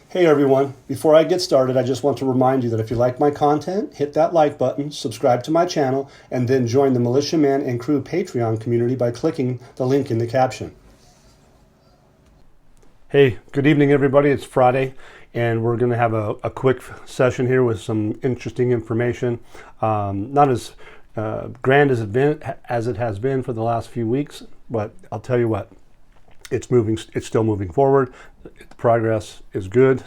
Hey everyone, before I get started, I just want to remind you that if you like my content, hit that like button, subscribe to my channel, and then join the Militiaman and Crew Patreon community by clicking the link in the caption. Hey, good evening everybody. It's Friday, and we're going to have a quick session here with some interesting information. Not as grand as it has been for the last few weeks, but I'll tell you what. It's still moving forward. The progress is good.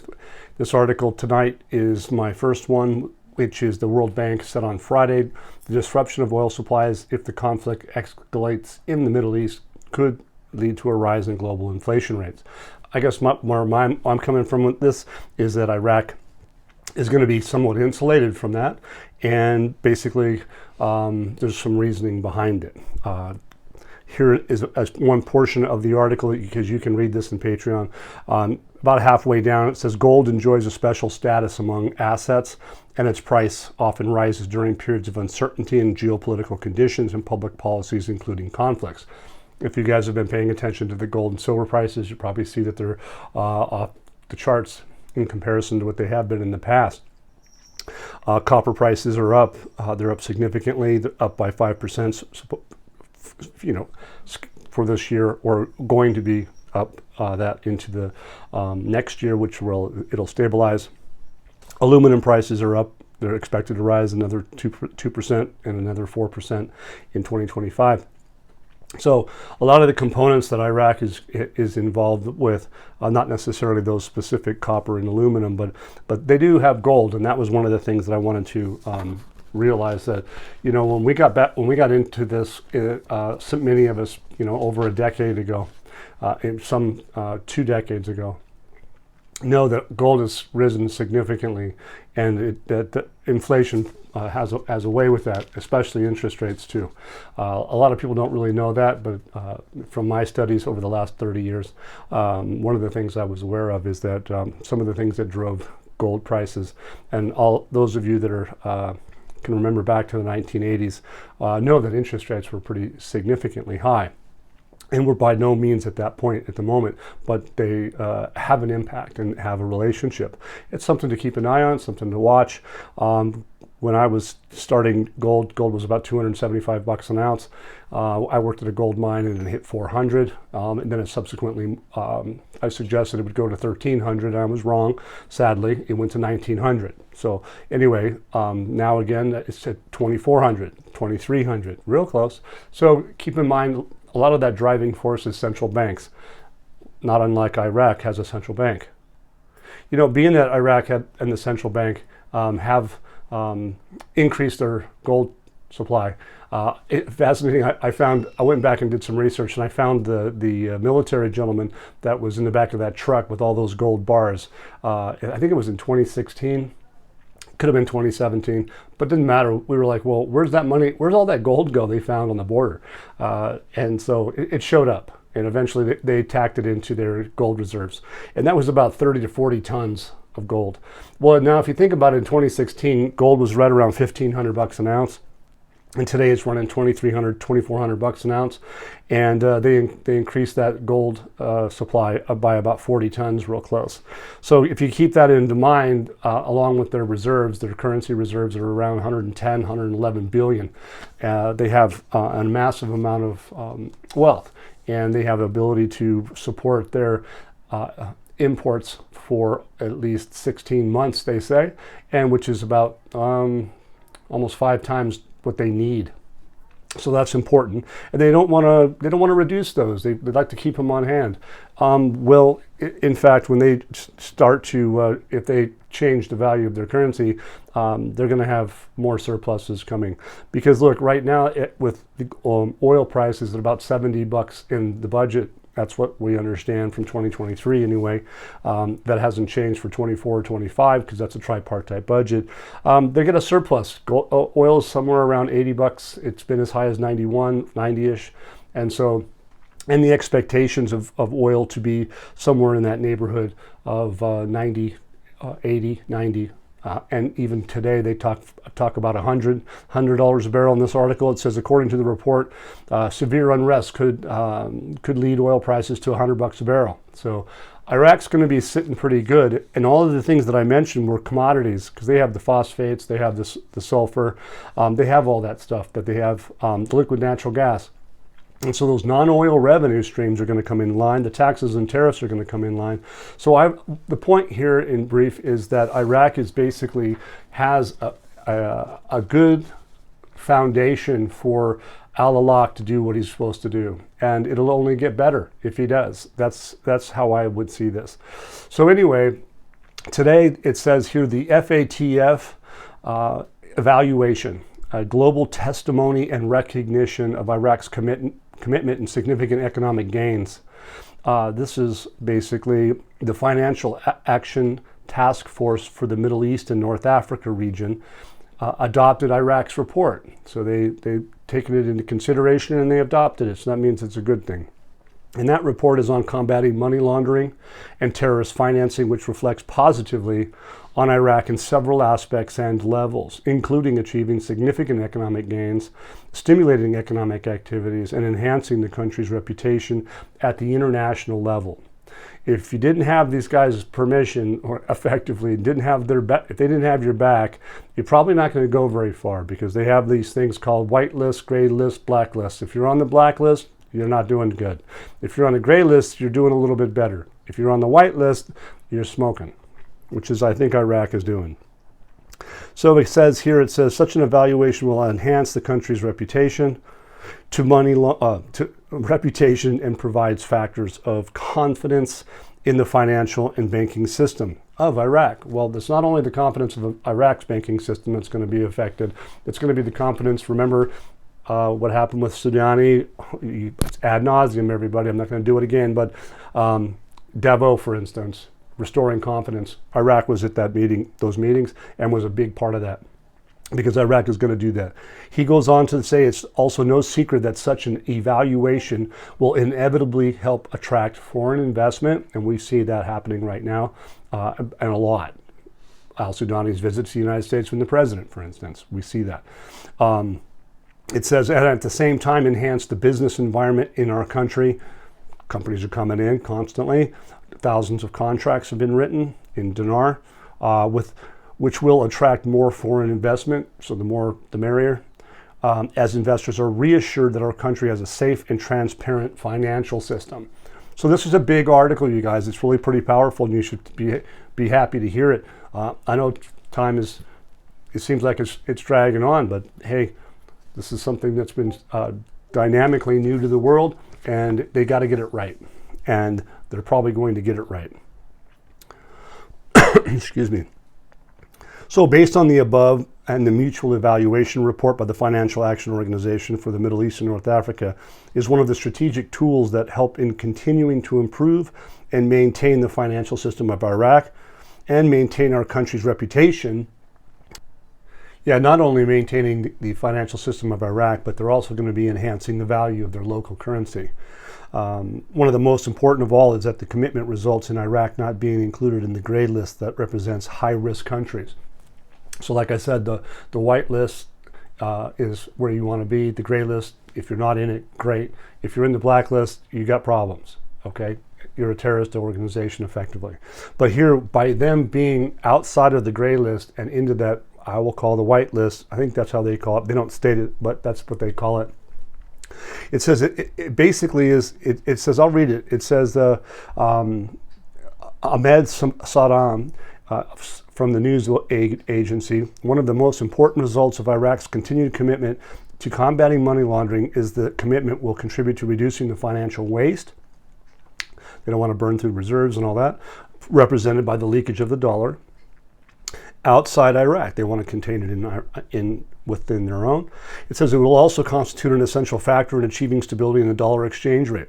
This article tonight is my first one, which is the World Bank said on Friday, the disruption of oil supplies if the conflict escalates in the Middle East could lead to a rise in global inflation rates. I guess where I'm coming from with this is that Iraq is going to be somewhat insulated from that, and basically there's some reasoning behind it. Here is one portion of the article, because you can read this in Patreon. About halfway down, it says gold enjoys a special status among assets, and its price often rises during periods of uncertainty in geopolitical conditions and public policies, including conflicts. If you guys have been paying attention to the gold and silver prices, you probably see that they're off the charts in comparison to what they have been in the past. Copper prices are up. They're up significantly. They're up by 5%. For this year, or going to be up that into the next year, which it'll stabilize. Aluminum prices are up. They're expected to rise another 2% and another 4% in 2025. So a lot of the components that Iraq is involved with, not necessarily those specific copper and aluminum, but they do have gold, and that was one of the things that I wanted to realize that, when we got into this, so many of us, over a decade ago, some 2 decades ago, know that gold has risen significantly, and that inflation has a way with that, especially interest rates too. A lot of people don't really know that, but from my studies over the last 30 years, one of the things I was aware of is that some of the things that drove gold prices, and all those of you that are can remember back to the 1980s, know that interest rates were pretty significantly high. And we're by no means at that point at the moment, but they have an impact and have a relationship. It's something to keep an eye on, something to watch. When I was starting gold was about $275 an ounce. I worked at a gold mine and it hit 400. And then it subsequently, I suggested it would go to 1,300, and I was wrong. Sadly, it went to 1,900. So anyway, now again, it's at 2,400, 2,300, real close. So keep in mind, a lot of that driving force is central banks. Not unlike Iraq has a central bank. Being that Iraq and the central bank have increased their gold supply. Fascinating. I went back and did some research, and I found the military gentleman that was in the back of that truck with all those gold bars. I think it was in 2016. Could have been 2017, but didn't matter. We were like, well, where's that money? Where's all that gold go they found on the border? And so it showed up, and eventually they tacked it into their gold reserves. And that was about 30 to 40 tons of gold. Well, now if you think about it, in 2016, gold was right around $1,500 an ounce. And today it's running $2,300, $2,400 an ounce. And they increased that gold supply by about 40 tons, real close. So if you keep that into mind, along with their reserves, their currency reserves are around 110, 111 billion. They have a massive amount of wealth, and they have the ability to support their imports for at least 16 months, they say, and which is about almost 5 times what they need. So that's important, and they don't want to reduce those. They'd like to keep them on hand. Well, in fact, when they start to, if they change the value of their currency, they're going to have more surpluses coming. Because look, right now with the oil prices at about $70 in the budget. That's what we understand from 2023 anyway. That hasn't changed for 24 or 25 because that's a tripartite budget. They get a surplus. Oil is somewhere around $80. It's been as high as 91, 90-ish. And so, and the expectations of oil to be somewhere in that neighborhood of 90, 80, 90. And even today they talk about $100 a barrel. In this article, it says, according to the report, severe unrest could lead oil prices to $100 a barrel. So Iraq's going to be sitting pretty good, and all of the things that I mentioned were commodities, because they have the phosphates, they have the sulfur, they have all that stuff, but they have the liquid natural gas. And so those non-oil revenue streams are going to come in line. The taxes and tariffs are going to come in line. So the point here in brief is that Iraq is basically has a good foundation for Al-Awlaq to do what he's supposed to do. And it'll only get better if he does. That's how I would see this. So anyway, today it says here the FATF evaluation, a global testimony and recognition of Iraq's commitment and significant economic gains. This is basically the Financial Action Task Force for the Middle East and North Africa region adopted Iraq's report. So they've taken it into consideration and they adopted it. So that means it's a good thing. And that report is on combating money laundering and terrorist financing, which reflects positively on Iraq in several aspects and levels, including achieving significant economic gains, stimulating economic activities, and enhancing the country's reputation at the international level. If you didn't have these guys' permission, or effectively didn't have their if they didn't have your back, you're probably not going to go very far, because they have these things called white list, gray list, black list. If you're on the black list, you're not doing good. If you're on the gray list, you're doing a little bit better. If you're on the white list, you're smoking, which is I think Iraq is doing. So it says here, it says such an evaluation will enhance the country's reputation to reputation and provides factors of confidence in the financial and banking system of Iraq. Well, it's not only the confidence of Iraq's banking system that's going to be affected, it's going to be the confidence. Remember what happened with Sudani? It's ad nauseum, everybody. I'm not going to do it again, but Davos, for instance, restoring confidence. Iraq was at that meeting, those meetings, and was a big part of that, because Iraq is going to do that. He goes on to say it's also no secret that such an evaluation will inevitably help attract foreign investment, and we see that happening right now, and a lot. Al-Sudani's visit to the United States from the president, for instance, we see that. It says, and at the same time, enhance the business environment in our country. Companies are coming in constantly. Thousands of contracts have been written in dinar, which will attract more foreign investment, so the more the merrier, as investors are reassured that our country has a safe and transparent financial system. So this is a big article, you guys. It's really pretty powerful, and you should be happy to hear it. I know time is, it seems like it's dragging on, but hey, this is something that's been dynamically new to the world, and they got to get it right. And they're probably going to get it right. Excuse me. So based on the above and the mutual evaluation report by the Financial Action Organization for the Middle East and North Africa is one of the strategic tools that help in continuing to improve and maintain the financial system of Iraq and maintain our country's reputation. Yeah, not only maintaining the financial system of Iraq, but they're also going to be enhancing the value of their local currency. One of the most important of all is that the commitment results in Iraq not being included in the gray list that represents high-risk countries. So like I said, the white list is where you want to be. The gray list, if you're not in it, great. If you're in the black list, you got problems, okay? You're a terrorist organization effectively. But here, by them being outside of the gray list and into that, I will call the white list, I think that's how they call it. They don't state it, but that's what they call it. It says, it basically is, it says, I'll read it. It says, Ahmed Saddam, from the news agency, one of the most important results of Iraq's continued commitment to combating money laundering is the commitment will contribute to reducing the financial waste. They don't want to burn through reserves and all that, represented by the leakage of the dollar outside Iraq. They want to contain it within their own. It says it will also constitute an essential factor in achieving stability in the dollar exchange rate,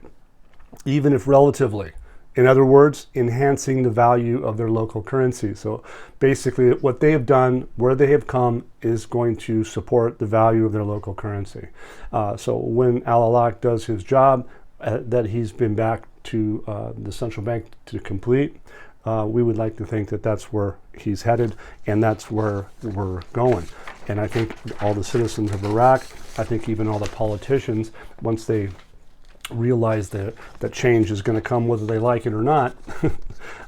even if relatively. In other words, enhancing the value of their local currency. So basically what they have done, where they have come, is going to support the value of their local currency. So when Al-Awlaq does his job that he's been back to the central bank to complete, we would like to think that that's where he's headed, and that's where we're going. And I think all the citizens of Iraq, I think even all the politicians, once they realize that change is going to come whether they like it or not,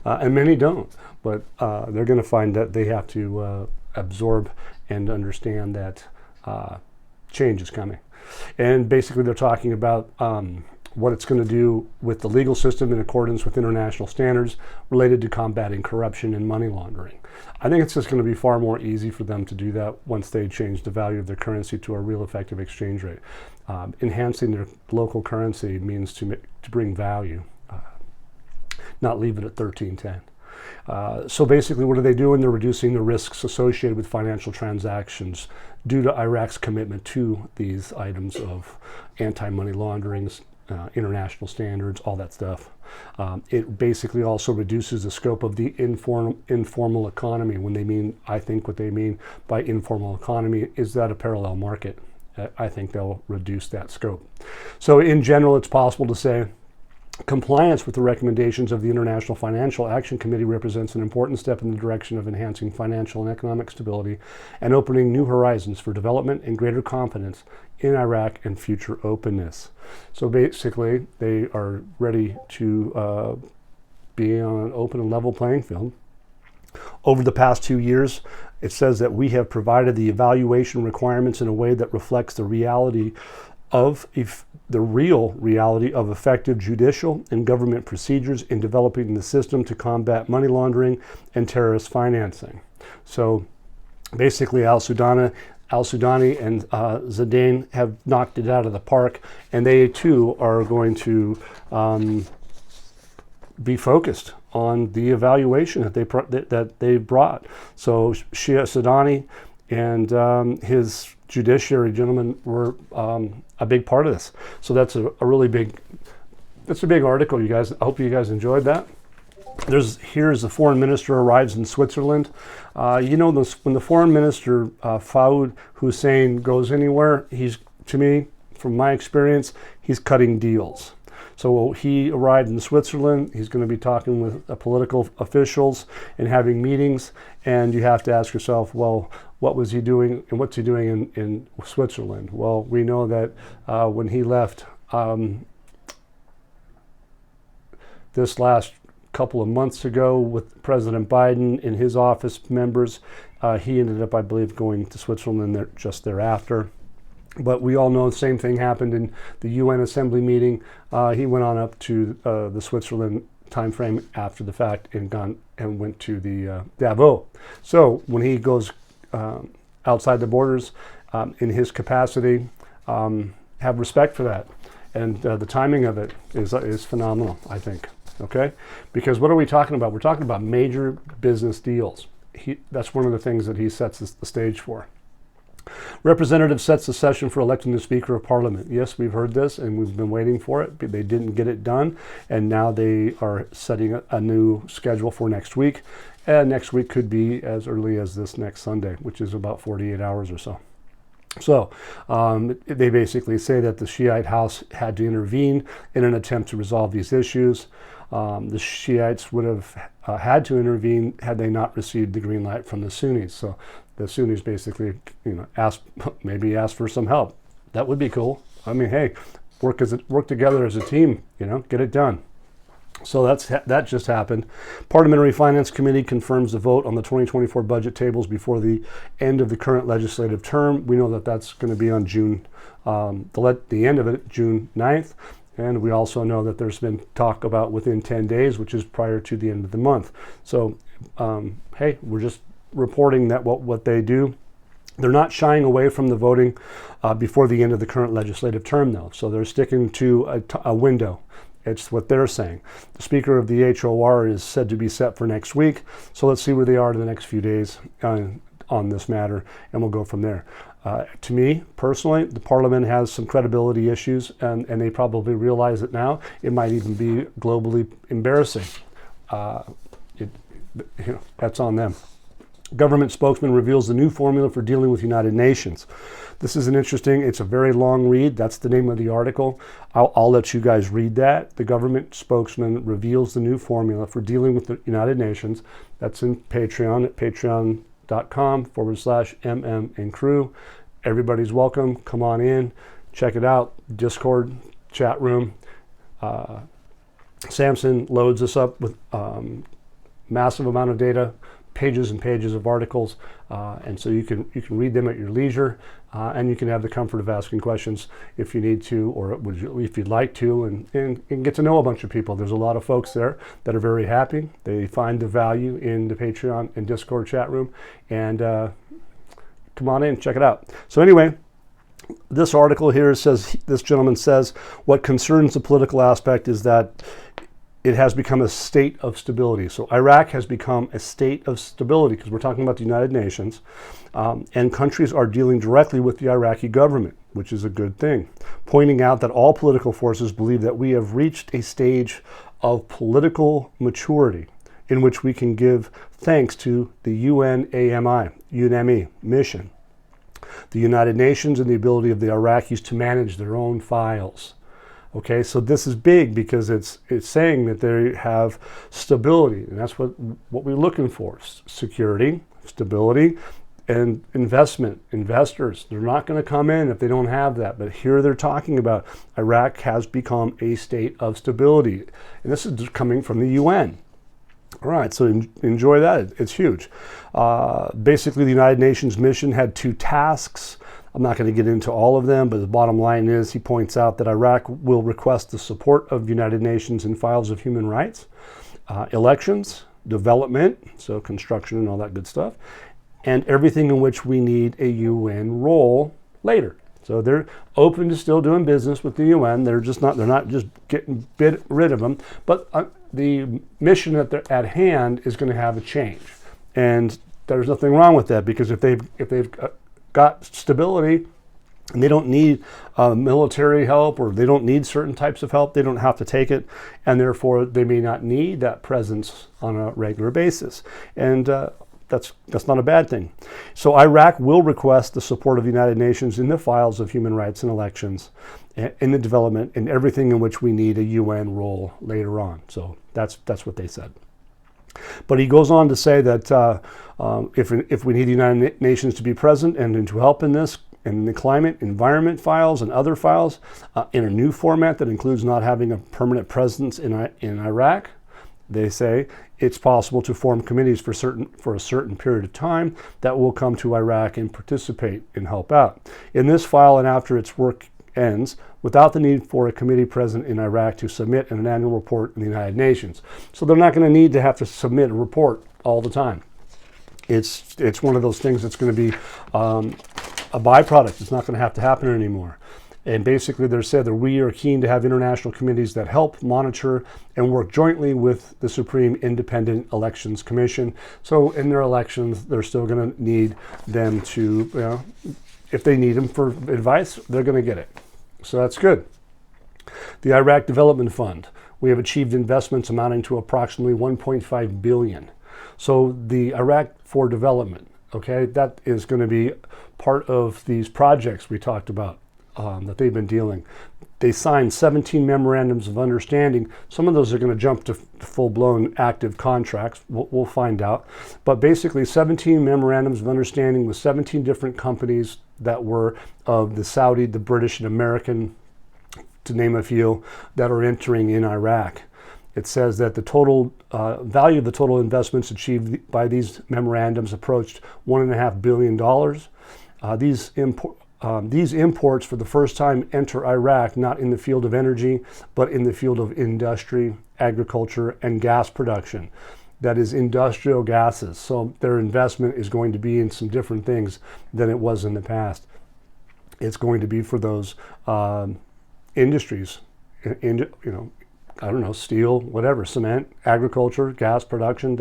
and many don't. But they're going to find that they have to absorb and understand that change is coming. And basically they're talking about what it's going to do with the legal system in accordance with international standards related to combating corruption and money laundering. I think it's just going to be far more easy for them to do that once they change the value of their currency to a real effective exchange rate. Enhancing their local currency means to bring value, not leave it at 1310. So basically what are they doing? They're reducing the risks associated with financial transactions due to Iraq's commitment to these items of anti-money laundering, international standards, all that stuff. It basically also reduces the scope of the informal economy. When they mean, I think what they mean by informal economy is that a parallel market. I think they'll reduce that scope. So in general, it's possible to say compliance with the recommendations of the International Financial Action Committee represents an important step in the direction of enhancing financial and economic stability and opening new horizons for development and greater confidence in Iraq and future openness. So basically, they are ready to be on an open and level playing field. Over the past 2 years, it says that we have provided the evaluation requirements in a way that reflects the reality of the real reality of effective judicial and government procedures in developing the system to combat money laundering and terrorist financing. So basically Al-Sudani and Zidane have knocked it out of the park, and they too are going to be focused on the evaluation that they brought. So Shia Sudani and his judiciary gentlemen were a big part of this. So that's a really big, that's a big article, you guys. I hope you guys enjoyed that. Here's the foreign minister arrives in Switzerland. You know, when the foreign minister Fawad Hussein goes anywhere, to me, from my experience, he's cutting deals. So he arrived in Switzerland. He's going to be talking with political officials and having meetings. And you have to ask yourself, well, what was he doing and what's he doing in Switzerland? Well, we know that when he left this last couple of months ago with President Biden and his office members, he ended up, I believe, going to Switzerland just thereafter. But we all know the same thing happened in the UN Assembly meeting. He went on up to the Switzerland time frame after the fact and went to the Davos. So when he goes outside the borders in his capacity, have respect for that. And the timing of it is phenomenal, I think. Okay? Because what are we talking about? We're talking about major business deals. That's one of the things that he sets the stage for. Representative sets the session for electing the Speaker of Parliament. Yes, we've heard this and we've been waiting for it. But they didn't get it done, and now they are setting a new schedule for next week. And next week could be as early as this next Sunday, which is about 48 hours or so. So they basically say that the Shiite House had to intervene in an attempt to resolve these issues. The Shiites would have had to intervene had they not received the green light from the Sunnis. So the Sunnis basically, ask for some help. That would be cool. I mean, hey, work together as a team. Get it done. So that just happened. Parliamentary Finance Committee confirms the vote on the 2024 budget tables before the end of the current legislative term. We know that that's going to be on June, the end of it, June 9th. And we also know that there's been talk about within 10 days, which is prior to the end of the month. So, hey, we're just reporting that what they do. They're not shying away from the voting before the end of the current legislative term, though. So they're sticking to a window. It's what they're saying. The Speaker of the HOR is said to be set for next week. So let's see where they are in the next few days on this matter, and we'll go from there. To me, personally, the Parliament has some credibility issues, and they probably realize it now. It might even be globally embarrassing. That's on them. Government spokesman reveals the new formula for dealing with United Nations. This is it's a very long read. That's the name of the article. I'll let you guys read that. The government spokesman reveals the new formula for dealing with the United Nations. That's in Patreon at patreon.com/MM and crew. Everybody's welcome. Come on in, check it out. Discord, chat room. Samson loads this up with massive amount of data, pages and pages of articles, and so you can read them at your leisure, and you can have the comfort of asking questions if you need to, or if you'd like to, and get to know a bunch of people. There's a lot of folks there that are very happy. They find the value in the Patreon and Discord chat room, and come on in, check it out. So anyway, this article here says, this gentleman says, what concerns the political aspect is that it has become a state of stability. So Iraq has become a state of stability, because we're talking about the United Nations, and countries are dealing directly with the Iraqi government, which is a good thing, pointing out that all political forces believe that we have reached a stage of political maturity in which we can give thanks to the UNAMI mission, the United Nations, and the ability of the Iraqis to manage their own files. Okay, so this is big because it's saying that they have stability, and that's what we're looking for: security, stability, and investors. They're not going to come in if they don't have that. But here they're talking about Iraq has become a state of stability, and this is coming from the UN. All right, so enjoy that. It's huge. Basically, the United Nations mission had 2 tasks. I'm not going to get into all of them, but the bottom line is he points out that Iraq will request the support of the United Nations in files of human rights, elections, development, so construction and all that good stuff, and everything in which we need a UN role later. So they're open to still doing business with the UN. They're not just getting rid of them, but the mission at hand is going to have a change. And there's nothing wrong with that, because if they've got stability and they don't need military help, or they don't need certain types of help, they don't have to take it, and therefore they may not need that presence on a regular basis. And that's not a bad thing. So Iraq will request the support of the United Nations in the files of human rights and elections, in the development, and everything in which we need a UN role later on. So that's what they said. But he goes on to say that if we need the United Nations to be present and to help in this, in the climate, environment files and other files, in a new format that includes not having a permanent presence in Iraq, they say it's possible to form committees for a certain period of time that will come to Iraq and participate and help out in this file, and after its work ends, without the need for a committee present in Iraq to submit an annual report in the United Nations. So they're not going to need to have to submit a report all the time. It's one of those things that's going to be a byproduct. It's not going to have to happen anymore. And basically they're said that we are keen to have international committees that help monitor and work jointly with the Supreme Independent Elections Commission. So in their elections, they're still going to need them to, if they need them for advice, they're going to get it. So that's good. The Iraq Development Fund. We have achieved investments amounting to approximately $1.5 billion. So the Iraq for development, okay, that is going to be part of these projects we talked about that they've been dealing. They signed 17 memorandums of understanding. Some of those are going to jump to full-blown active contracts. We'll find out. But basically 17 memorandums of understanding with 17 different companies that were of the Saudi, the British, and American, to name a few, that are entering in Iraq. It says that the total value of the total investments achieved by these memorandums approached $1.5 billion. These imports for the first time enter Iraq not in the field of energy, but in the field of industry, agriculture, and gas production. That is industrial gases. So their investment is going to be in some different things than it was in the past. It's going to be for those industries, I don't know, steel, whatever, cement, agriculture, gas production,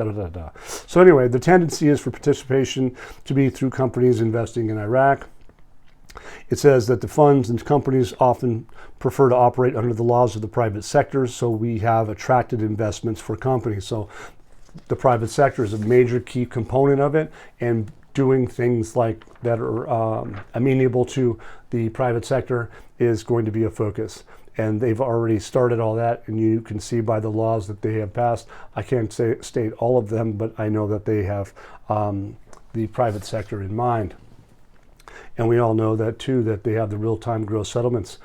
So anyway, the tendency is for participation to be through companies investing in Iraq. It says that the funds and companies often prefer to operate under the laws of the private sector, so we have attracted investments for companies. So the private sector is a major key component of it, and doing things like that are amenable to the private sector is going to be a focus. And they've already started all that, and you can see by the laws that they have passed. I can't state all of them, but I know that they have the private sector in mind. And we all know that too, that they have the real-time gross settlements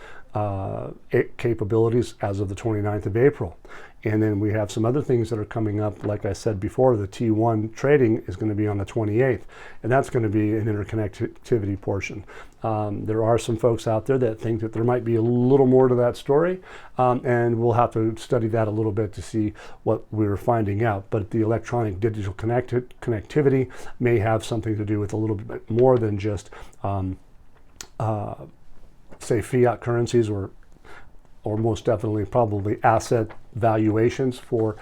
capabilities as of the 29th of April. And then we have some other things that are coming up. Like I said before, the T1 trading is going to be on the 28th, and that's going to be an interconnectivity portion. There are some folks out there that think that there might be a little more to that story, and we'll have to study that a little bit to see what we're finding out. But the electronic digital connectivity may have something to do with a little bit more than just say fiat currencies, or most definitely probably asset valuations for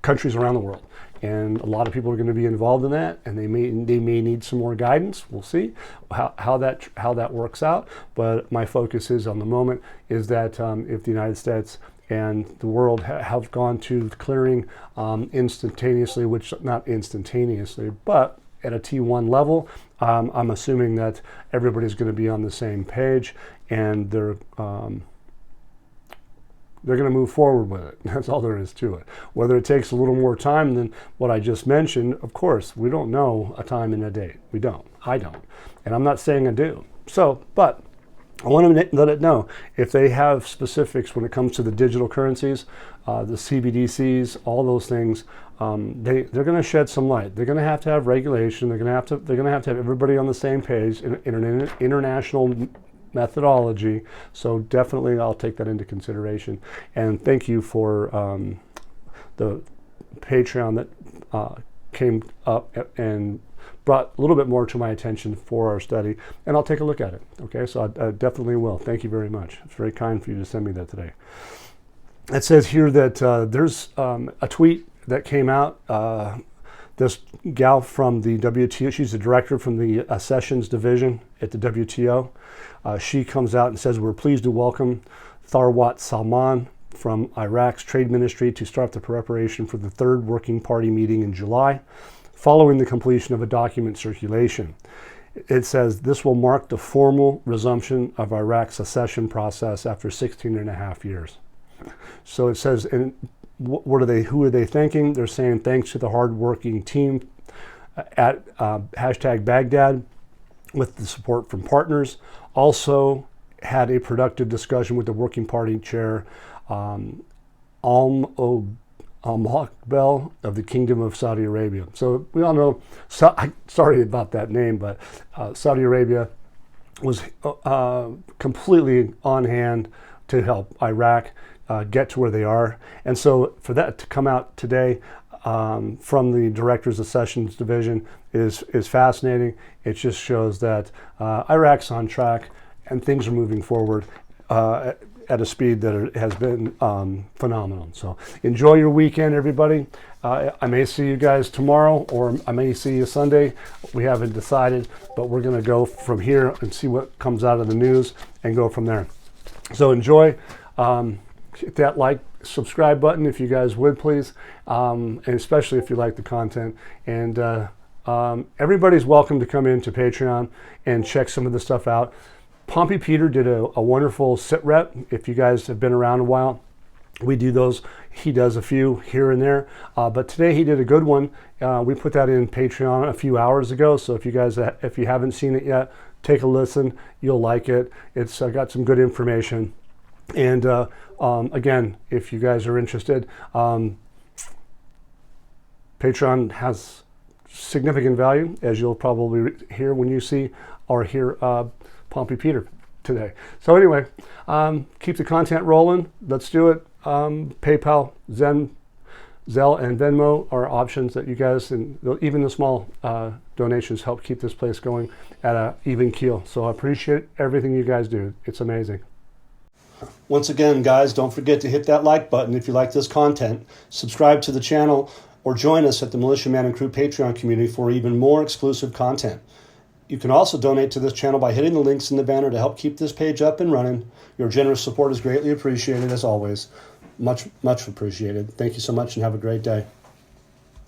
countries around the world. And a lot of people are going to be involved in that, and they may need some more guidance. We'll see how that works out. But my focus is on the moment is that if the United States and the world have gone to clearing instantaneously, which not instantaneously, but at a T1 level, I'm assuming that everybody's going to be on the same page, and they're going to move forward with it. That's all there is to it. Whether it takes a little more time than what I just mentioned, of course, we don't know a time and a date. We don't. I don't. And I'm not saying I do. So, but I want to let it know if they have specifics when it comes to the digital currencies, the CBDCs, all those things. They're going to shed some light. They're going to have regulation. They're going to have everybody on the same page in an international methodology. So definitely, I'll take that into consideration. And thank you for the Patreon that came up and brought a little bit more to my attention for our study, and I'll take a look at it. Okay, so I definitely will. Thank you very much. It's very kind for you to send me that today. It says here that there's a tweet that came out. This gal from the WTO, she's the director from the Accessions division at the WTO. She comes out and says, "We're pleased to welcome Tharwat Salman from Iraq's Trade Ministry to start the preparation for the third working party meeting in July, following the completion of a document circulation." It says this will mark the formal resumption of Iraq's accession process after 16 and a half years. So it says, and who are they thanking? They're saying thanks to the hardworking team at hashtag Baghdad with the support from partners. Also had a productive discussion with the working party chair, Al-Mokbel of the Kingdom of Saudi Arabia. So we all know, sorry about that name, but Saudi Arabia was completely on hand to help Iraq get to where they are. And so for that to come out today from the Director's Accessions Division is fascinating. It just shows that Iraq's on track and things are moving forward at a speed that has been phenomenal. So enjoy your weekend, everybody. I may see you guys tomorrow, or I may see you Sunday. We haven't decided, but we're going to go from here and see what comes out of the news and go from there. So enjoy. Hit that like, subscribe button if you guys would, please, and especially if you like the content. And everybody's welcome to come into Patreon and check some of the stuff out. Pompey Peter did a wonderful sit rep. If you guys have been around a while, we do those. He does a few here and there, but today he did a good one. We put that in Patreon a few hours ago. So if you haven't seen it yet, take a listen. You'll like it. It's got some good information. And again, if you guys are interested, Patreon has significant value, as you'll probably hear when you see or hear Pompey Peter today. So anyway, keep the content rolling. Let's do it. PayPal, Zelle, and Venmo are options that you guys, and even the small donations, help keep this place going at an even keel. So I appreciate everything you guys do. It's amazing. Once again, guys, don't forget to hit that like button if you like this content, subscribe to the channel, or join us at the Militia Man and Crew Patreon community for even more exclusive content. You can also donate to this channel by hitting the links in the banner to help keep this page up and running. Your generous support is greatly appreciated, as always. Much, much appreciated. Thank you so much, and have a great day.